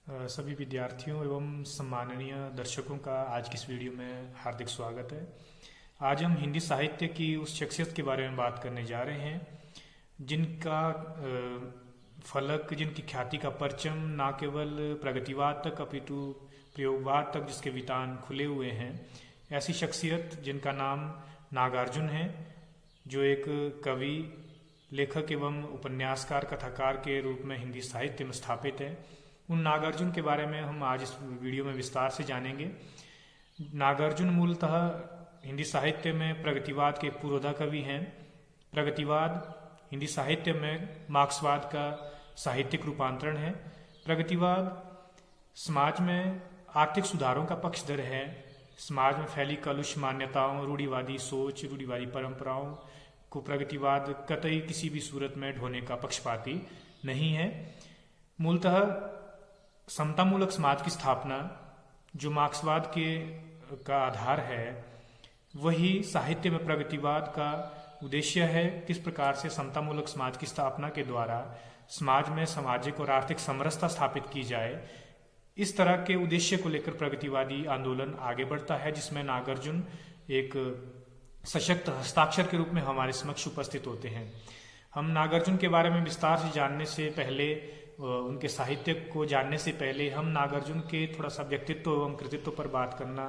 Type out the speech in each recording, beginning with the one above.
सभी विद्यार्थियों एवं सम्माननीय दर्शकों का आज की इस वीडियो में हार्दिक स्वागत है। आज हम हिंदी साहित्य की उस शख्सियत के बारे में बात करने जा रहे हैं जिनका फलक, जिनकी ख्याति का परचम ना केवल प्रगतिवाद तक अपितु प्रयोगवाद तक जिसके वितान खुले हुए हैं। ऐसी शख्सियत जिनका नाम नागार्जुन है, जो एक कवि, लेखक एवं उपन्यासकार, कथाकार के रूप में हिंदी साहित्य में स्थापित है। उन नागार्जुन के बारे में हम आज इस वीडियो में विस्तार से जानेंगे। नागार्जुन मूलतः हिंदी साहित्य में प्रगतिवाद के पुरोधा कवि हैं। प्रगतिवाद हिंदी साहित्य में मार्क्सवाद का साहित्यिक रूपांतरण है। प्रगतिवाद समाज में आर्थिक सुधारों का पक्षधर है। समाज में फैली कलुष मान्यताओं, रूढ़िवादी सोच, रूढ़िवादी परंपराओं को प्रगतिवाद कतई किसी भी सूरत में ढोने का पक्षपाती नहीं है। मूलतः समतामूलक समाज की स्थापना, जो मार्क्सवाद का आधार है, वही साहित्य में प्रगतिवाद का उद्देश्य है। किस प्रकार से समतामूलक समाज की स्थापना के द्वारा समाज में सामाजिक और आर्थिक समरसता स्थापित की जाए, इस तरह के उद्देश्य को लेकर प्रगतिवादी आंदोलन आगे बढ़ता है, जिसमें नागार्जुन एक सशक्त हस्ताक्षर के रूप में हमारे समक्ष उपस्थित होते हैं। हम नागार्जुन के बारे में विस्तार से जानने से पहले, उनके साहित्य को जानने से पहले, हम नागार्जुन के थोड़ा सा व्यक्तित्व एवं कृतित्व पर बात करना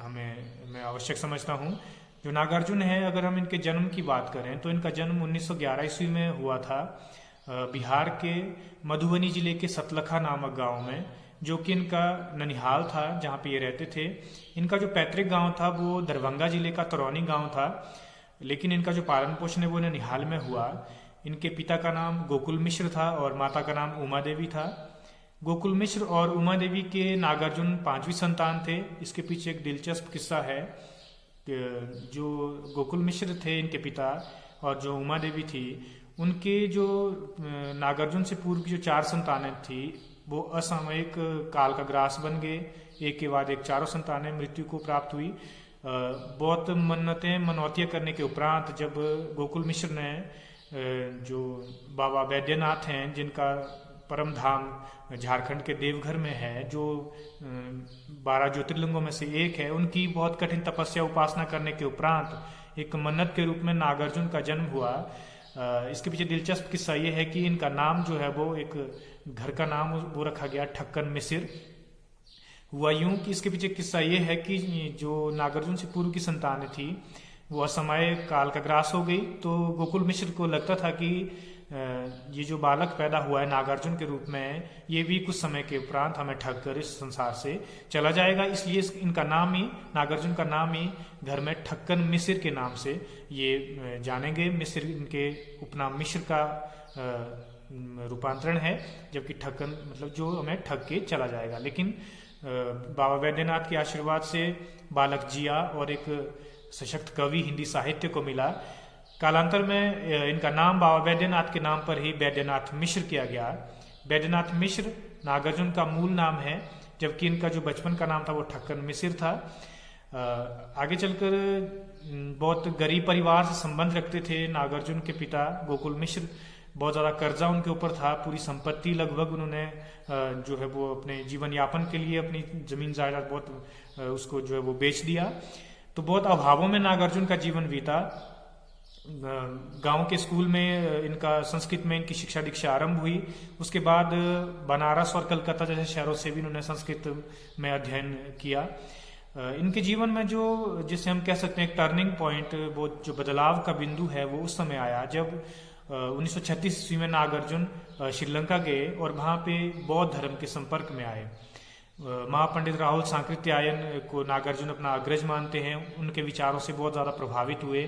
मैं आवश्यक समझता हूँ। जो नागार्जुन है, अगर हम इनके जन्म की बात करें तो इनका जन्म 1911 ईस्वी में हुआ था, बिहार के मधुबनी जिले के सतलखा नामक गांव में, जो कि इनका ननिहाल था, जहाँ पे ये रहते थे। इनका जो पैतृक गांव था वो दरभंगा जिले का तरौनी गांव था, लेकिन इनका जो पालन पोषण है वो ननिहाल में हुआ। इनके पिता का नाम गोकुल मिश्र था और माता का नाम उमा देवी था। गोकुल मिश्र और उमा देवी के नागार्जुन पांचवी संतान थे। इसके पीछे एक दिलचस्प किस्सा है कि जो गोकुल मिश्र थे इनके पिता, और जो उमा देवी थी, उनके जो नागार्जुन से पूर्व की जो 4 संतानें थी वो असामयिक काल का ग्रास बन गए। एक के बाद एक चारों संतानें मृत्यु को प्राप्त हुई। बहुत मनौतियाँ करने के उपरांत जब गोकुल मिश्र ने, जो बाबा वैद्यनाथ हैं, जिनका परम धाम झारखंड के देवघर में है, जो 12 ज्योतिर्लिंगों में से एक है, उनकी बहुत कठिन तपस्या उपासना करने के उपरांत एक मन्नत के रूप में नागार्जुन का जन्म हुआ। इसके पीछे दिलचस्प किस्सा ये है कि इनका नाम जो है वो एक घर का नाम वो रखा गया, ठक्कन मिसिर। हुआ यूं कि इसके पीछे किस्सा ये है कि जो नागार्जुन से पूर्व की संतानें थी वो असमय काल का ग्रास हो गई। तो गोकुल मिश्र को लगता था कि ये जो बालक पैदा हुआ है नागार्जुन के रूप में, ये भी कुछ समय के उपरांत हमें ठग कर इस संसार से चला जाएगा। इसलिए इनका नाम ही, नागार्जुन का नाम ही घर में ठक्कन मिसिर के नाम से ये जानेंगे। मिस्र इनके उपनाम मिश्र का रूपांतरण है, जबकि ठक्कन मतलब जो हमें ठग के चला जाएगा। लेकिन बाबा वैद्यनाथ के आशीर्वाद से बालक जिया और एक सशक्त कवि हिंदी साहित्य को मिला। कालांतर में इनका नाम बाबा वैद्यनाथ के नाम पर ही वैद्यनाथ मिश्र किया गया। वैद्यनाथ मिश्र नागार्जुन का मूल नाम है, जबकि इनका जो बचपन का नाम था वो ठक्कन मिसिर था। आगे चलकर बहुत गरीब परिवार से संबंध रखते थे नागार्जुन के पिता गोकुल मिश्र। बहुत ज़्यादा कर्जा उनके ऊपर था, पूरी संपत्ति लगभग उन्होंने जो है वो अपने जीवन यापन के लिए अपनी जमीन जायदाद बहुत उसको जो है वो बेच दिया। तो बहुत अभावों में नागार्जुन का जीवन बीता। गांव के स्कूल में इनका संस्कृत में इनकी शिक्षा दीक्षा आरंभ हुई। उसके बाद बनारस और कलकत्ता जैसे शहरों से भी इन्होंने संस्कृत में अध्ययन किया। इनके जीवन में जो, जिसे हम कह सकते हैं एक टर्निंग पॉइंट, वो जो बदलाव का बिंदु है, वो उस समय आया जब 1936 ईस्वी में नागार्जुन श्रीलंका गए और वहाँ पे बौद्ध धर्म के संपर्क में आए। महापंडित राहुल सांकृत्यायन को नागार्जुन अपना अग्रज मानते हैं। उनके विचारों से बहुत ज़्यादा प्रभावित हुए।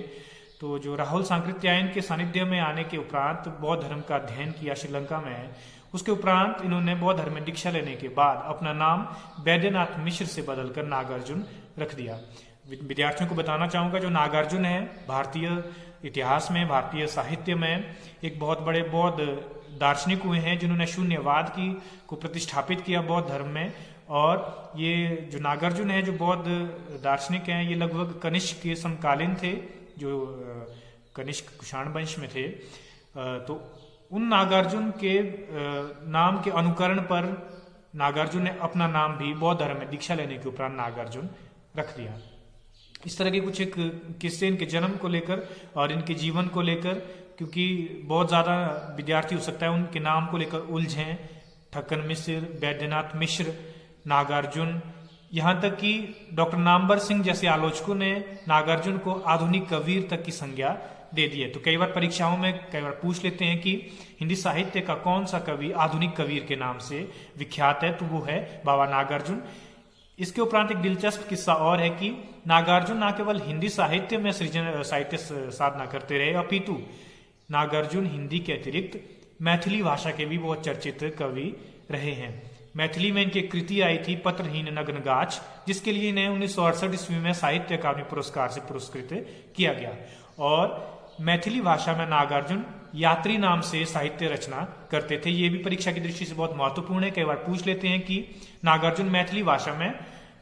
तो जो राहुल सांकृत्यायन के सानिध्य में आने के उपरांत बौद्ध धर्म का अध्ययन किया श्रीलंका में। उसके उपरांत इन्होंने बौद्ध धर्म में दीक्षा लेने के बाद अपना नाम वैद्यनाथ मिश्र से बदलकर नागार्जुन रख दिया। विद्यार्थियों को बताना चाहूँगा, जो नागार्जुन है भारतीय इतिहास में, भारतीय साहित्य में एक बहुत बड़े बौद्ध दार्शनिक हुए हैं, जिन्होंने शून्यवाद को प्रतिष्ठापित किया बौद्ध धर्म में। और ये जो नागार्जुन है, जो बौद्ध दार्शनिक हैं, ये लगभग कनिष्क के समकालीन थे, जो कनिष्क कुषाण वंश में थे। तो उन नागार्जुन के नाम के अनुकरण पर नागार्जुन ने अपना नाम भी बौद्ध धर्म में दीक्षा लेने के उपरांत नागार्जुन रख दिया। इस तरह के कुछ एक किस्से इनके जन्म को लेकर और इनके जीवन को लेकर, क्योंकि बहुत ज्यादा विद्यार्थी हो सकता है उनके नाम को लेकर उलझें। ठक्कन मिश्र, बैद्यनाथ मिश्र, नागार्जुन, यहाँ तक कि डॉक्टर नामवर सिंह जैसे आलोचकों ने नागार्जुन को आधुनिक कबीर तक की संज्ञा दे दी है। तो कई बार परीक्षाओं में कई बार पूछ लेते हैं कि हिंदी साहित्य का कौन सा कवि आधुनिक कबीर के नाम से विख्यात है, तो वो है बाबा नागार्जुन। इसके उपरांत एक दिलचस्प किस्सा और है कि नागार्जुन न केवल हिंदी साहित्य में साहित्य साधना करते रहे, अपितु नागार्जुन हिंदी के अतिरिक्त मैथिली भाषा के भी बहुत चर्चित कवि रहे हैं। मैथिली में इनकी कृति आई थी पत्रहीन नग्न गाछ, जिसके लिए इन्हें 1968 ईस्वी में साहित्य अकादमी पुरस्कार से पुरस्कृत किया गया। और मैथिली भाषा में नागार्जुन यात्री नाम से साहित्य रचना करते थे। ये भी परीक्षा की दृष्टि से बहुत महत्वपूर्ण है। कई बार पूछ लेते हैं कि नागार्जुन मैथिली भाषा में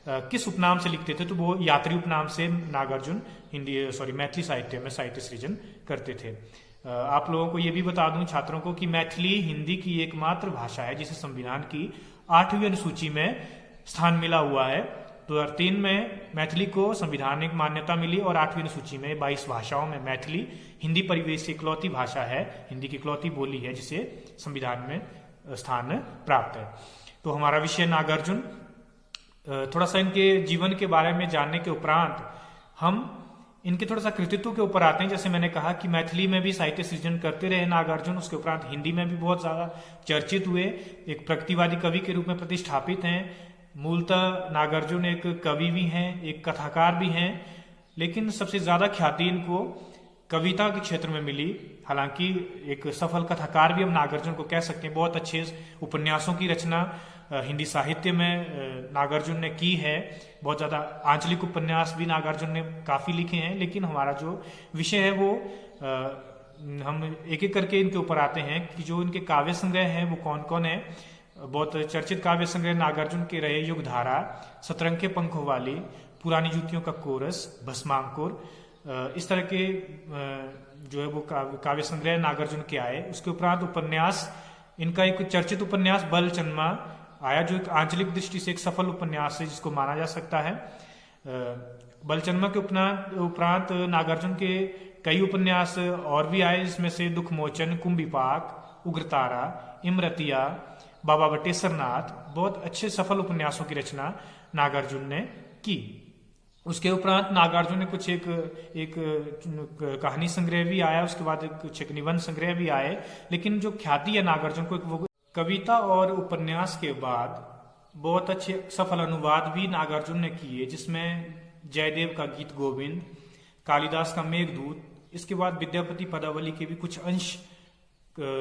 किस उपनाम से लिखते थे, तो वो यात्री उपनाम से नागार्जुन मैथिली साहित्य में साहित्य सृजन करते थे। आप लोगों को ये भी बता दूं छात्रों को कि मैथिली हिंदी की एकमात्र भाषा है जिसे संविधान की 8वीं अनुसूची में स्थान मिला हुआ है। 2003 में मैथिली को संवैधानिक मान्यता मिली और 8वीं अनुसूची में 22 भाषाओं में मैथिली हिंदी परिवेश से इकलौती भाषा है, हिंदी की इकलौती बोली है जिसे संविधान में स्थान प्राप्त है। तो हमारा विषय नागार्जुन। थोड़ा सा इनके जीवन के बारे में जानने के उपरांत हम इनके थोड़ा सा कृतित्व के ऊपर आते हैं। जैसे मैंने कहा कि मैथिली में भी साहित्य सृजन करते रहे नागार्जुन, उसके उपरांत हिंदी में भी बहुत ज्यादा चर्चित हुए, एक प्रगतिवादी कवि के रूप में प्रतिष्ठापित हैं। मूलतः नागार्जुन एक कवि भी हैं, एक कथाकार भी हैं, लेकिन सबसे ज्यादा ख्याति इनको कविता के क्षेत्र में मिली। हालांकि एक सफल कथाकार भी हम नागार्जुन को कह सकते हैं। बहुत अच्छे उपन्यासों की रचना हिंदी साहित्य में नागार्जुन ने की है। बहुत ज्यादा आंचलिक उपन्यास भी नागार्जुन ने काफी लिखे हैं। लेकिन हमारा जो विषय है वो हम एक एक करके इनके ऊपर आते हैं कि जो इनके काव्य संग्रह हैं वो कौन कौन है। बहुत चर्चित काव्य संग्रह नागार्जुन के रहे युगधारा, सतरंग के पंखों वाली, पुरानी जूतियों का कोरस, भस्मांकुर। इस तरह के जो है वो काव्य संग्रह नागार्जुन के आए। उसके उपरांत उपन्यास, इनका एक चर्चित उपन्यास बलचन्मा आया, जो एक आंचलिक दृष्टि से एक सफल उपन्यास है जिसको माना जा सकता है। बलचन्मा के उपरांत नागार्जुन के कई उपन्यास और भी आए, जिसमें से दुखमोचन, कुंभिपाक, उग्रतारा, इमरतिया, बाबा बटेश्वरनाथ, बहुत अच्छे सफल उपन्यासों की रचना नागार्जुन ने की। उसके उपरांत नागार्जुन ने कुछ एक कहानी संग्रह भी आया, उसके बाद कुछ एक निबंध संग्रह भी आए। लेकिन जो ख्याति है नागार्जुन को, वो कविता और उपन्यास के बाद बहुत अच्छे सफल अनुवाद भी नागार्जुन ने किए, जिसमें जयदेव का गीत गोविंद, कालिदास का मेघदूत, इसके बाद विद्यापति पदावली के भी कुछ अंश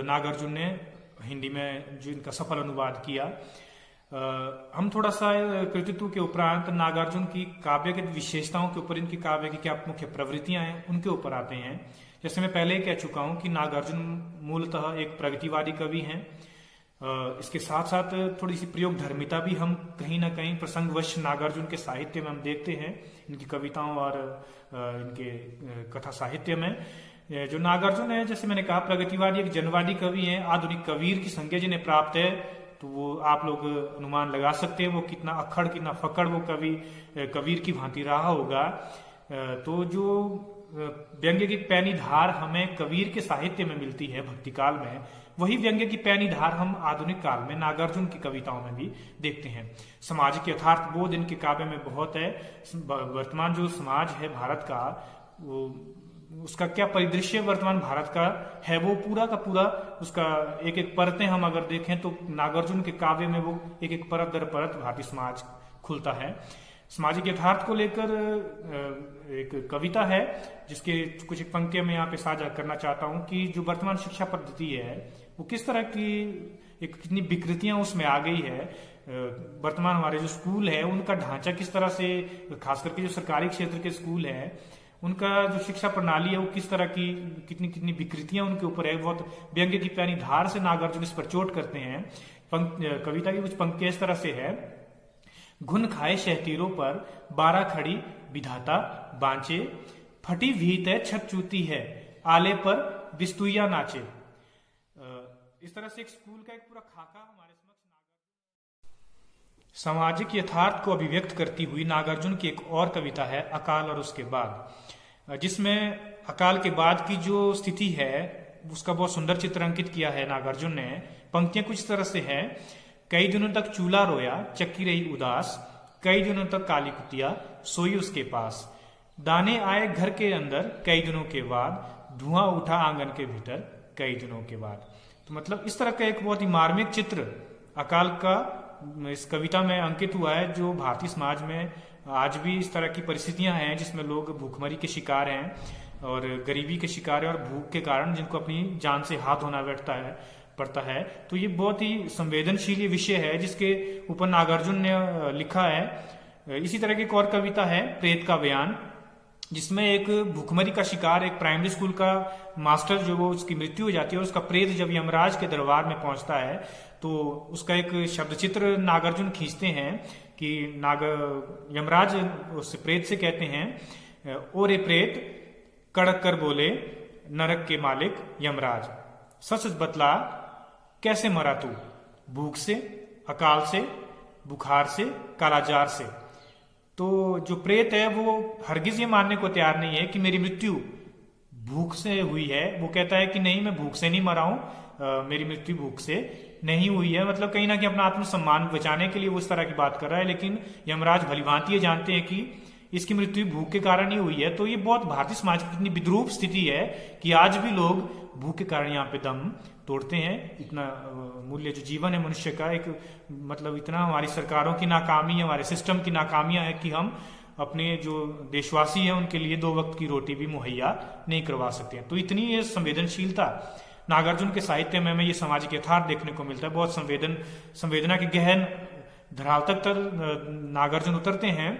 नागार्जुन ने हिंदी में जो इनका सफल अनुवाद किया। हम थोड़ा सा कृतित्व के उपरांत नागार्जुन की काव्य की विशेषताओं के ऊपर, इनकी काव्य की क्या मुख्य प्रवृत्तियां हैं उनके ऊपर आते हैं। जैसे मैं पहले ही कह चुका हूं कि नागार्जुन मूलतः एक प्रगतिवादी कवि हैं। इसके साथ साथ थोड़ी सी प्रयोग धर्मिता भी हम कहीं ना कहीं प्रसंगवश नागार्जुन के साहित्य में हम देखते हैं, इनकी कविताओं और इनके कथा साहित्य में। जो नागार्जुन है, जैसे मैंने कहा, प्रगतिवादी एक जनवादी कवि हैं। आधुनिक कबीर की संज्ञा जिन्हें प्राप्त है, तो वो आप लोग अनुमान लगा सकते हैं वो कितना अक्खड़ कितना फक्कड़ वो कबीर की भांति रहा होगा। तो जो व्यंग्य की पैनी धार हमें कबीर के साहित्य में मिलती है भक्ति काल में, वही व्यंग्य की पैनी धार हम आधुनिक काल में नागार्जुन की कविताओं में भी देखते हैं। सामाजिक यथार्थ बोध इनके काव्य में बहुत है। वर्तमान जो समाज है भारत का, वो उसका क्या परिदृश्य वर्तमान भारत का है, वो पूरा का पूरा उसका एक एक परतें हम अगर देखें तो नागार्जुन के काव्य में वो एक एक परत दर परत भारतीय समाज खुलता है। सामाजिक यथार्थ को लेकर एक कविता है जिसके कुछ एक पंक्तियां मैं यहाँ पे साझा करना चाहता हूँ कि जो वर्तमान शिक्षा पद्धति है वो किस तरह की एक कितनी विकृतियां उसमें आ गई है। वर्तमान हमारे जो स्कूल है उनका ढांचा किस तरह से, खास करके जो सरकारी क्षेत्र के स्कूल है उनका जो शिक्षा प्रणाली है वो किस तरह की कितनी कितनी विकृतियां उनके ऊपर है। बहुत व्यंग्य की पैनी धार से नागार्जुन इस पर चोट करते हैं। कविता की कुछ पंक्तियां इस तरह से है। घुन खाए शहतीरों पर 12 खड़ी विधाता बांचे, फटी भीत है छत चूती है, आले पर बिस्तुइया नाचे। इस तरह से एक स्कूल का एक पूरा खाका हमारे समक्ष सामाजिक यथार्थ को अभिव्यक्त करती हुई नागार्जुन की एक और कविता है अकाल और उसके बाद, जिसमें अकाल के बाद की जो स्थिति है उसका बहुत सुंदर चित्र अंकित किया है नागार्जुन ने। पंक्तियां कुछ तरह से है। कई दिनों तक चूल्हा रोया, चक्की रही उदास, कई दिनों तक काली कुतिया सोई उसके पास, दाने आए घर के अंदर कई दिनों के बाद, धुआं उठा आंगन के भीतर कई दिनों के बाद। तो मतलब इस तरह का एक बहुत ही मार्मिक चित्र अकाल का इस कविता में अंकित हुआ है, जो भारतीय समाज में आज भी इस तरह की परिस्थितियां हैं जिसमें लोग भूखमरी के शिकार हैं और गरीबी के शिकार हैं और भूख के कारण जिनको अपनी जान से हाथ धोना पड़ता है। तो ये बहुत ही संवेदनशील ये विषय है जिसके ऊपर नागार्जुन ने लिखा है। इसी तरह की एक और कविता है प्रेत का बयान, जिसमें एक भूखमरी का शिकार एक प्राइमरी स्कूल का मास्टर जो वो उसकी मृत्यु हो जाती है और उसका प्रेत जब यमराज के दरबार में पहुंचता है तो उसका एक शब्द चित्र नागार्जुन खींचते हैं कि यमराज उस प्रेत से कहते हैं, ओ रे प्रेत कड़क कर बोले नरक के मालिक यमराज, सच सच बतला कैसे मरा तू, भूख से, अकाल से, बुखार से, कालाजार से। तो जो प्रेत है वो हरगिज ये मानने को तैयार नहीं है कि मेरी मृत्यु भूख से हुई है। वो कहता है कि नहीं, मैं भूख से नहीं मरा हूं, मेरी मृत्यु भूख से नहीं हुई है। मतलब कहीं ना कहीं अपना आत्मसम्मान बचाने के लिए वो इस तरह की बात कर रहा है, लेकिन यमराज भलीभांति ये जानते हैं कि इसकी मृत्यु भूख के कारण ही हुई है। तो ये बहुत भारतीय समाज की इतनी विद्रूप स्थिति है कि आज भी लोग भूख के कारण यहाँ पे दम तोड़ते हैं। इतना मूल्य जो जीवन है मनुष्य का, एक मतलब इतना हमारी सरकारों की नाकामी, हमारे सिस्टम की नाकामियां है कि हम अपने जो देशवासी हैं उनके लिए 2 वक्त की रोटी भी मुहैया नहीं करवा सकते हैं। तो इतनी ये संवेदनशीलता नागार्जुन के साहित्य में हमें ये सामाजिक यथार्थ देखने को मिलता है। बहुत संवेदना के गहन धराल तक नागार्जुन उतरते हैं।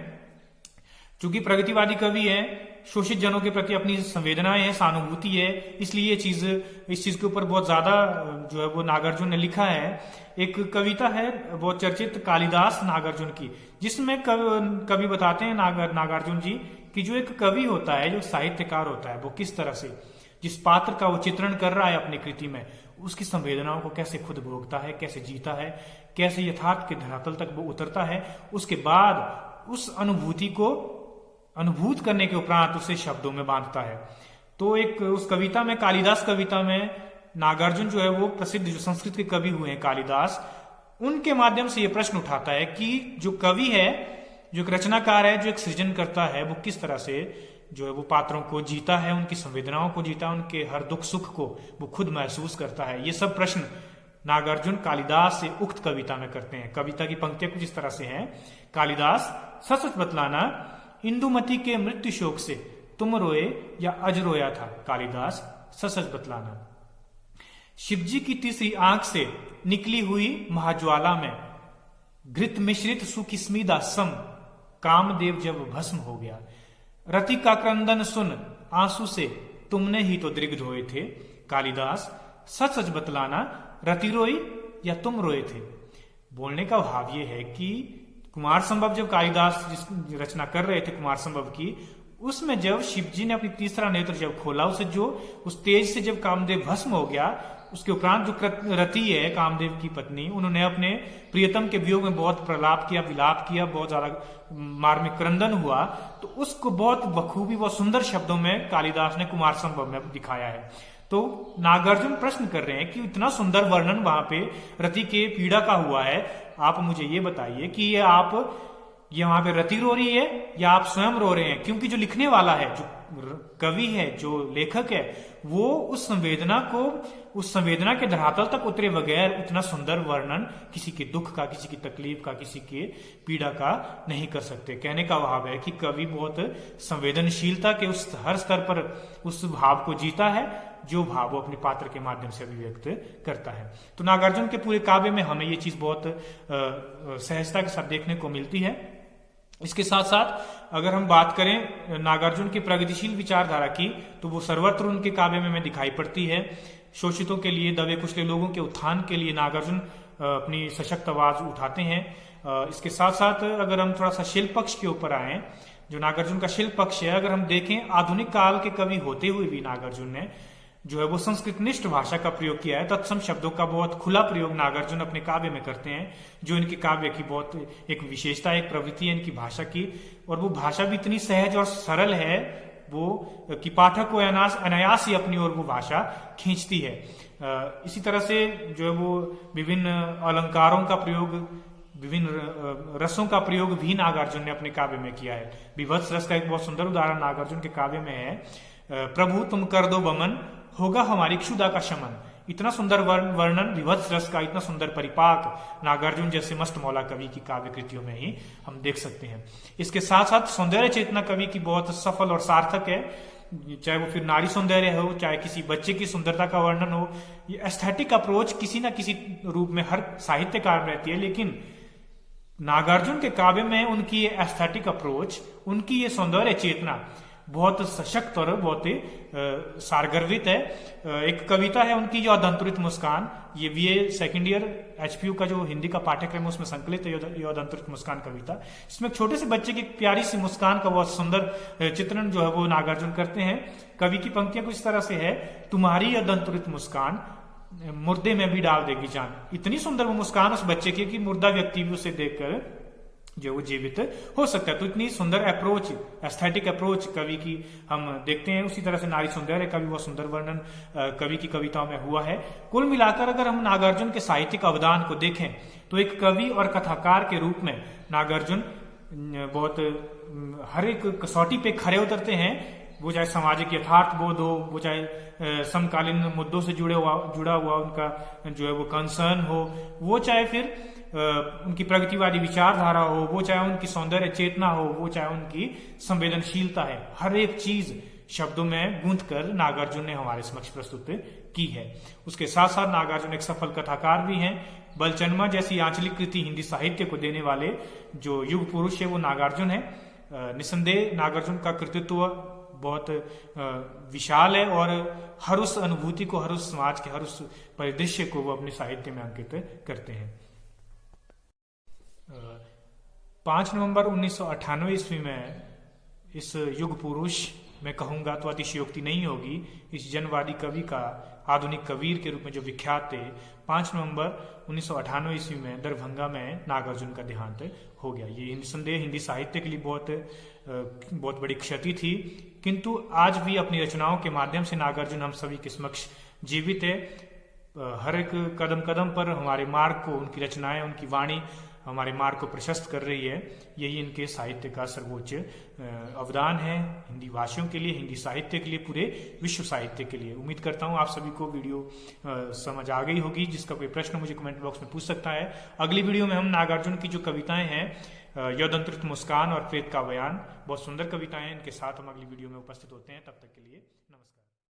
चूंकि प्रगतिवादी कवि है, शोषित जनों के प्रति अपनी संवेदनाएं है, सहानुभूति है, इसलिए इस चीज के ऊपर बहुत ज्यादा जो है वो नागार्जुन ने लिखा है। एक कविता है बहुत चर्चित कालिदास नागार्जुन की, जिसमें कवि बताते हैं नागार्जुन जी कि जो एक कवि होता है, जो साहित्यकार होता है, वो किस तरह से जिस पात्र का वो चित्रण कर रहा है अपनी कृति में, उसकी संवेदनाओं को कैसे खुद भोगता है, कैसे जीता है, कैसे यथार्थ के धरातल तक वो उतरता है। उसके बाद उस अनुभूति को अनुभूत करने के उपरांत उसे शब्दों में बांधता है। तो एक उस कविता में, कालिदास कविता में, नागार्जुन जो है वो प्रसिद्ध जो संस्कृत के कवि हुए हैं कालिदास, उनके माध्यम से ये प्रश्न उठाता है कि जो कवि है, जो एक रचनाकार है, जो एक सृजन करता है, वो किस तरह से जो है वो पात्रों को जीता है, उनकी संवेदनाओं को जीता है, उनके हर दुख सुख को वो खुद महसूस करता है। ये सब प्रश्न नागार्जुन कालिदास से उक्त कविता में करते हैं। कविता की पंक्तियां कुछ इस तरह से हैं। कालिदास, सच सच बतलाना इंदुमती के मृत्यु शोक से तुम रोए या अज रोया था। कालिदास, सच सच बतलाना। शिवजी की तीसरी आंख से निकली हुई महाज्वाला में घृत मिश्रित सुकिस्मिदा सम कामदेव जब भस्म हो गया। रति का क्रंदन सुन आंसू से तुमने ही तो दृग धोए थे। कालिदास, सच सच बतलाना रति रोई या तुम रोए थे। बोलने का भाव ये है कि कुमार संभव, जब कालिदास जिस रचना कर रहे थे कुमार संभव की, उसमें जब शिवजी ने अपनी तीसरा नेत्र जब खोला, उसे जो उस तेज से जब कामदेव भस्म हो गया, उसके उपरांत जो रति है कामदेव की पत्नी, उन्होंने अपने प्रियतम के वियोग में बहुत प्रलाप किया, विलाप किया, बहुत ज्यादा मार्मिक क्रंदन हुआ। तो उसको बहुत बखूबी, बहुत सुंदर शब्दों में कालिदास ने कुमार संभव में दिखाया है। तो नागार्जुन प्रश्न कर रहे हैं कि इतना सुंदर वर्णन वहां पे रति के पीड़ा का हुआ है, आप मुझे ये बताइए कि ये वहां पे रति रो रही है या आप स्वयं रो रहे हैं? क्योंकि जो लिखने वाला है, जो कवि है, जो लेखक है, वो उस संवेदना के धरातल तक उतरे बगैर उतना सुंदर वर्णन किसी के दुख का, किसी की तकलीफ का, किसी के पीड़ा का नहीं कर सकते। कहने का भाव है कि कवि बहुत संवेदनशीलता के उस हर स्तर पर उस भाव को जीता है जो भाव वो अपने पात्र के माध्यम से अभिव्यक्त करता है। तो नागार्जुन के पूरे काव्य में हमें ये चीज बहुत सहजता के साथ देखने को मिलती है। इसके साथ साथ अगर हम बात करें नागार्जुन की प्रगतिशील विचारधारा की, तो वो सर्वत्र उनके काव्य में हमें दिखाई पड़ती है। शोषितों के लिए, दबे कुचले लोगों के उत्थान के लिए नागार्जुन अपनी सशक्त आवाज उठाते हैं। इसके साथ साथ अगर हम थोड़ा सा शिल्प पक्ष के ऊपर आए, जो नागार्जुन का शिल्प पक्ष है, अगर हम देखें आधुनिक काल के कवि होते हुए भी नागार्जुन ने जो है वो संस्कृतनिष्ठ भाषा का प्रयोग किया है। तत्सम शब्दों का बहुत खुला प्रयोग नागार्जुन अपने काव्य में करते हैं, जो इनके काव्य की बहुत एक विशेषता, एक प्रवृत्ति है इनकी भाषा की। और वो भाषा भी इतनी सहज और सरल है वो कि पाठक को अनायास ही अपनी ओर वो भाषा खींचती है। इसी तरह से जो है वो विभिन्न अलंकारों का प्रयोग, विभिन्न रसों का प्रयोग भी नागार्जुन ने अपने काव्य में किया है। विभत्स रस का एक बहुत सुंदर उदाहरण नागार्जुन के काव्य में है, प्रभु तुम कर दो बमन, होगा हमारी क्षुधा का शमन। इतना सुंदर वर्णन विभत्स रस का, इतना सुंदर परिपाक नागार्जुन जैसे मस्त मौला कवि की काव्य कृतियों में ही हम देख सकते हैं। इसके साथ साथ सौंदर्य चेतना कवि की बहुत सफल और सार्थक है, चाहे वो फिर नारी सौंदर्य हो, चाहे किसी बच्चे की सुंदरता का वर्णन हो। ये एस्थेटिक अप्रोच किसी ना किसी रूप में हर साहित्यकार में रहती है, लेकिन नागार्जुन के काव्य में उनकी ये एस्थेटिक अप्रोच, उनकी ये सौंदर्य चेतना बहुत सशक्त और बहुत ही सारगर्भित है। एक कविता है उनकी जो अदंतुरित मुस्कान, ये बीए सेकंड ईयर एचपीयू का जो हिंदी का पाठ्यक्रम है उसमें संकलित है ये अदंतुरित मुस्कान कविता। इसमें एक छोटे से बच्चे की प्यारी सी मुस्कान का बहुत सुंदर चित्रण जो है वो नागार्जुन करते हैं। कवि की पंक्तियां कुछ इस तरह से है, तुम्हारी अदंतुरित मुस्कान मुर्दे में भी डाल देगी जान। इतनी सुंदर वो मुस्कान उस बच्चे की कि मुर्दा व्यक्ति भी उसे देखकर जो वो जीवित हो सकता है। तो इतनी सुंदर अप्रोच, एस्थेटिक अप्रोच कवि की हम देखते हैं। उसी तरह से नारी सौंदर्य का भी बहुत सुंदर वर्णन कवि की कविताओं में हुआ है। कुल मिलाकर अगर हम नागार्जुन के साहित्यिक अवदान को देखें तो एक कवि और कथाकार के रूप में नागार्जुन बहुत हर एक कसौटी पे खरे उतरते हैं। वो चाहे सामाजिक यथार्थ बोध हो, वो चाहे समकालीन मुद्दों से जुड़ा हुआ उनका जो है वो कंसर्न हो, वो चाहे फिर उनकी प्रगतिवादी विचारधारा हो, वो चाहे उनकी सौंदर्य चेतना हो, वो चाहे उनकी संवेदनशीलता है, हर एक चीज शब्दों में गूंथ कर नागार्जुन ने हमारे समक्ष प्रस्तुत की है। उसके साथ साथ नागार्जुन एक सफल कथाकार भी हैं। बलचन्मा जैसी आंचलिक कृति हिंदी साहित्य को देने वाले जो युग पुरुष है वो नागार्जुन है। निसंदेह नागार्जुन का कृतित्व बहुत विशाल है और हर उस अनुभूति को, हर उस समाज के हर उस परिदृश्य को वो अपने साहित्य में अंकित करते हैं। 5 नवंबर 1998 ईस्वी में इस युग पुरुष मैं कहूंगा तो अतिशयोक्ति नहीं होगी, इस जनवादी कवि का आधुनिक कबीर के रूप में जो विख्यात थे, 5 नवंबर 1998 ईस्वी में दरभंगा में नागार्जुन का देहांत हो गया। ये निसंदेह हिंदी साहित्य के लिए बहुत बड़ी क्षति थी, किंतु आज भी अपनी रचनाओं के माध्यम से नागार्जुन हम सभी के समक्ष जीवित है। हर एक कदम कदम पर हमारे मार्ग को, उनकी रचनाएं, उनकी वाणी हमारे मार्ग को प्रशस्त कर रही है। यही इनके साहित्य का सर्वोच्च अवदान है हिंदी भाषियों के लिए, हिंदी साहित्य के लिए, पूरे विश्व साहित्य के लिए। उम्मीद करता हूं आप सभी को वीडियो समझ आ गई होगी। जिसका कोई प्रश्न मुझे कमेंट बॉक्स में पूछ सकता है। अगली वीडियो में हम नागार्जुन की जो कविताएं हैं, यदंतृत मुस्कान और प्रेत का बयान, बहुत सुंदर कविताएं हैं, इनके साथ हम अगली वीडियो में उपस्थित होते हैं। तब तक के लिए नमस्कार।